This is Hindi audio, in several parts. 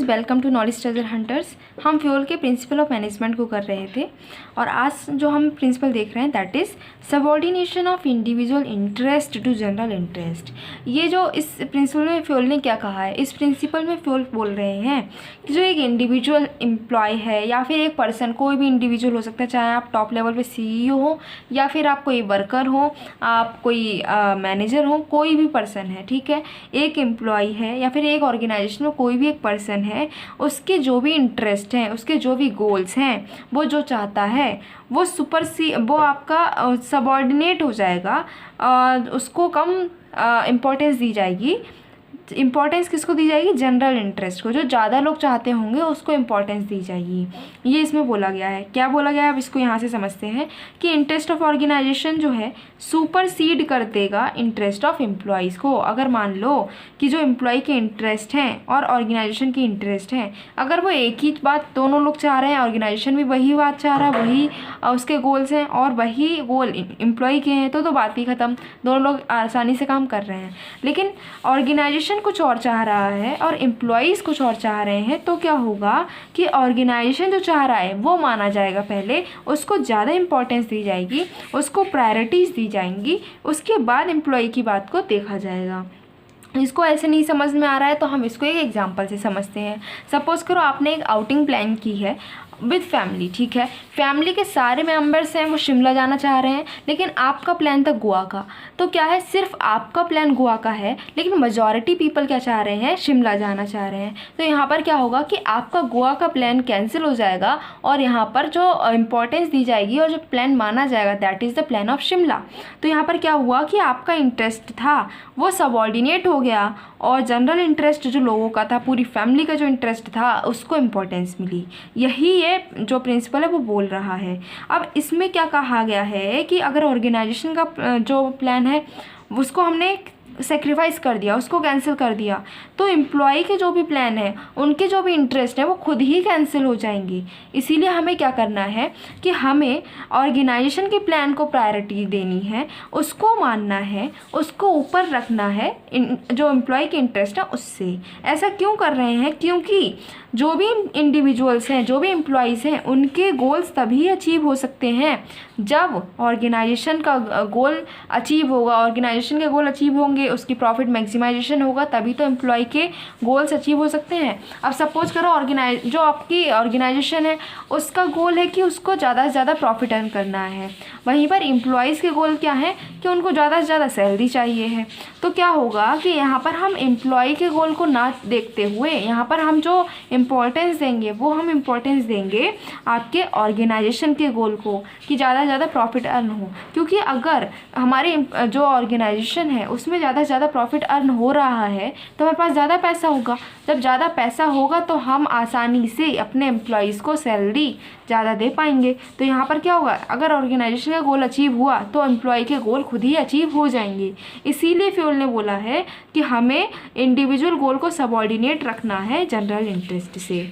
Welcome to knowledge treasure hunters. हम फ्यूल के प्रिंसिपल ऑफ मैनेजमेंट को कर रहे थे और आज जो हम प्रिंसिपल देख रहे हैं that is subordination of individual interest to general interest. ये जो इस प्रिंसिपल में फ्यूल ने क्या कहा है, इस प्रिंसिपल में फ्यूल बोल रहे हैं कि जो एक इंडिविजुअल एम्प्लॉय है या फिर एक पर्सन, कोई भी इंडिविजुअल हो सकता है, चाहे आप टॉप लेवल पे CEO हो या फिर आप कोई वर्कर हो, आप कोई मैनेजर हो, कोई भी पर्सन है, ठीक है, एक एम्प्लॉय है या फिर एक ऑर्गेनाइजेशन में कोई भी एक पर्सन है, उसके जो भी इंटरेस्ट हैं, उसके जो भी गोल्स हैं, वो जो चाहता है वो आपका सबऑर्डिनेट हो जाएगा, उसको कम इम्पोर्टेंस दी जाएगी। इम्पोर्टेंस किसको दी जाएगी? जनरल इंटरेस्ट को, जो ज़्यादा लोग चाहते होंगे उसको इम्पोर्टेंस दी जाएगी। ये इसमें बोला गया है। क्या बोला गया है अब इसको यहाँ से समझते हैं कि इंटरेस्ट ऑफ ऑर्गेनाइजेशन जो है सुपरसीड कर देगा इंटरेस्ट ऑफ एम्प्लॉयज़ को। अगर मान लो कि जो एम्प्लॉय के इंटरेस्ट हैं और ऑर्गेनाइजेशन के इंटरेस्ट हैं, अगर वो एक ही बात दोनों लोग चाह रहे हैं, ऑर्गेनाइजेशन भी वही बात चाह रहा है, वही उसके गोल्स हैं और वही गोल एम्प्लॉय के हैं, तो बात ही ख़त्म, दोनों लोग आसानी से काम कर रहे हैं। लेकिन ऑर्गेनाइजेशन कुछ और चाह रहा है और एम्प्लॉयज़ कुछ और चाह रहे हैं, तो क्या होगा कि ऑर्गेनाइजेशन जो चाह रहा है वो माना जाएगा पहले, उसको ज़्यादा इंपॉर्टेंस दी जाएगी, उसको प्रायोरिटीज़ दी जाएंगी, उसके बाद एम्प्लॉय की बात को देखा जाएगा। इसको ऐसे नहीं समझ में आ रहा है तो हम इसको एक एग्जांपल से समझते हैं। सपोज़ करो आपने एक आउटिंग प्लान की है विद फैमिली, ठीक है, फैमिली के सारे मेंबर्स हैं वो शिमला जाना चाह रहे हैं, लेकिन आपका प्लान था गोवा का। तो क्या है, सिर्फ आपका प्लान गोवा का है लेकिन मेजॉरिटी पीपल क्या चाह रहे हैं, शिमला जाना चाह रहे हैं। तो यहाँ पर क्या होगा कि आपका गोवा का प्लान कैंसिल हो जाएगा और यहाँ पर जो इम्पोर्टेंस दी जाएगी और जो प्लान माना जाएगा that is the plan of Shimla. तो यहाँ पर क्या हुआ कि आपका इंटरेस्ट था वो सबऑर्डिनेट हो गया और जनरल इंटरेस्ट जो लोगों का था, पूरी फैमिली का जो इंटरेस्ट था, उसको इम्पोर्टेंस मिली। यही ये जो प्रिंसिपल है वो बोल रहा है। अब इसमें क्या कहा गया है कि अगर ऑर्गेनाइजेशन का जो प्लान है उसको हमने सेक्रीफाइस कर दिया, उसको कैंसिल कर दिया, तो एम्प्लॉय के जो भी प्लान है, उनके जो भी इंटरेस्ट है वो खुद ही कैंसिल हो जाएंगे। इसीलिए हमें क्या करना है कि हमें ऑर्गेनाइजेशन के प्लान को प्रायोरिटी देनी है, उसको मानना है, उसको ऊपर रखना है जो एम्प्लॉय के इंटरेस्ट है उससे। ऐसा क्यों कर रहे हैं? क्योंकि जो भी इंडिविजुअल्स हैं, जो भी एम्प्लॉयज़ हैं, उनके गोल्स तभी अचीव हो सकते हैं जब ऑर्गेनाइजेशन का गोल अचीव होगा। ऑर्गेनाइजेशन के गोल अचीव होंगे, उसकी प्रॉफिट मैक्सिमाइजेशन होगा, तभी तो एम्प्लॉय के गोल्स अचीव हो सकते हैं। अब सपोज करो जो आपकी ऑर्गेनाइजेशन है उसका गोल है कि उसको ज़्यादा से ज़्यादा प्रॉफिट अर्न करना है, वहीं पर एम्प्लॉयज़ के गोल क्या है कि उनको ज़्यादा से ज़्यादा सैलरी चाहिए है। तो क्या होगा कि यहाँ पर हम एम्प्लॉय के गोल को ना देखते हुए यहाँ पर हम जो इम्पोर्टेंस देंगे वो हम इम्पोर्टेंस देंगे आपके ऑर्गेनाइजेशन के गोल को कि ज़्यादा से ज़्यादा प्रॉफिट अर्न हो। क्योंकि अगर हमारे जो ऑर्गेनाइजेशन है उसमें ज़्यादा से ज़्यादा प्रॉफिट अर्न हो रहा है तो हमारे पास ज़्यादा पैसा होगा। जब ज़्यादा पैसा होगा तो हम आसानी से अपने एम्प्लॉयज़ को सैलरी ज़्यादा दे पाएंगे। तो यहाँ पर क्या होगा, अगर ऑर्गेनाइजेशन का गोल अचीव हुआ तो एम्प्लॉय के गोल खुद ही अचीव हो जाएंगे। इसीलिए फ्यूल ने बोला है कि हमें इंडिविजुअल गोल को सबऑर्डिनेट रखना है जनरल इंटरेस्ट से।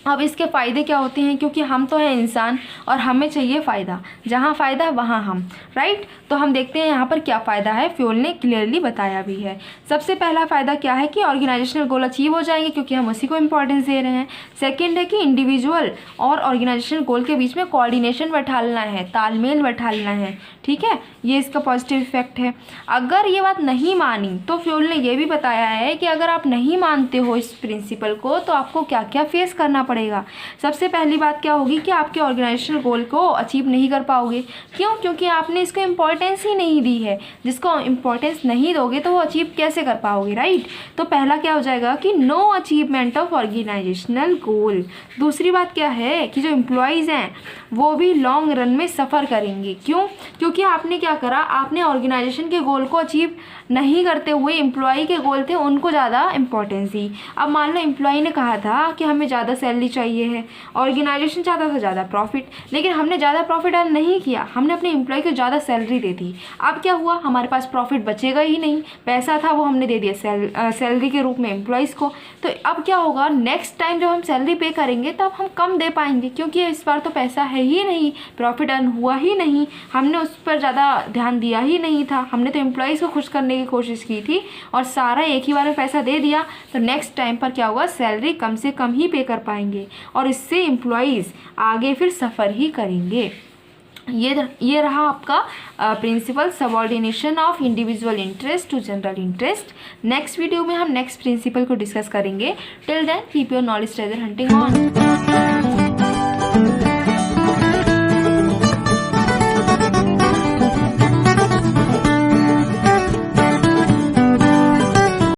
अब इसके फ़ायदे क्या होते हैं? क्योंकि हम तो हैं इंसान और हमें चाहिए फ़ायदा, जहाँ फ़ायदा वहाँ हम, राइट। तो हम देखते हैं यहाँ पर क्या फ़ायदा है, फ्यूल ने क्लियरली बताया भी है। सबसे पहला फ़ायदा क्या है कि ऑर्गेनाइजेशनल गोल अचीव हो जाएंगे क्योंकि हम उसी को इम्पोर्टेंस दे रहे हैं। सेकेंड है कि इंडिविजुअल और ऑर्गेनाइजेशनल गोल के बीच में कोऑर्डिनेशन बैठालना है, तालमेल बैठालना है, ठीक है, ये इसका पॉजिटिव इफेक्ट है। अगर ये बात नहीं मानी तो फ्यूल ने ये भी बताया है कि अगर आप नहीं मानते हो इस प्रिंसिपल को तो आपको क्या क्या फेस करना पड़ेगा। सबसे पहली बात क्या होगी कि आपके ऑर्गेनाइजेशनल गोल को अचीव नहीं कर पाओगे। क्यों? क्योंकि आपने इसको इम्पोर्टेंस ही नहीं दी है। जिसको इम्पोर्टेंस नहीं दोगे तो वो अचीव कैसे कर पाओगे, राइट। तो पहला क्या हो जाएगा कि नो अचीवमेंट ऑफ ऑर्गेनाइजेशनल गोल। दूसरी बात क्या है कि जो एम्प्लॉयज़ हैं वो भी लॉन्ग रन में सफ़र करेंगे। क्यों? क्योंकि आपने क्या करा, आपने ऑर्गेनाइजेशन के गोल को अचीव नहीं करते हुए एम्प्लॉय के गोल थे उनको ज़्यादा इंपॉर्टेंस दी। अब मान लो एम्प्लॉय ने कहा था कि हमें ज़्यादा सैलरी सैलरी चाहिए है, ऑर्गेनाइजेशन चाहता था ज़्यादा प्रॉफिट, लेकिन हमने ज़्यादा प्रॉफिट अर्न नहीं किया, हमने अपने एम्प्लॉय को ज़्यादा सैलरी दे दी। अब क्या हुआ, हमारे पास प्रॉफिट बचेगा ही नहीं, पैसा था वो हमने दे दिया सैलरी के रूप में एम्प्लॉयज़ को। तो अब क्या होगा, नेक्स्ट टाइम जब हम सैलरी पे करेंगे तब हम कम दे पाएंगे, क्योंकि इस बार तो पैसा है ही नहीं, प्रॉफिट अर्न हुआ ही नहीं, हमने उस पर ज़्यादा ध्यान दिया ही नहीं था, हमने तो एम्प्लॉयज़ को खुश करने की कोशिश की थी और सारा एक ही बार में पैसा दे दिया। तो नेक्स्ट टाइम पर क्या होगा, सैलरी कम से कम ही पे कर पाएंगे और इससे एम्प्लॉयज़ आगे फिर सफ़र ही करेंगे। ये रहा आपका principle subordination of individual interest to general interest. Next video में हम नेक्स्ट प्रिंसिपल को डिस्कस करेंगे। Till then keep your knowledge treasure hunting on.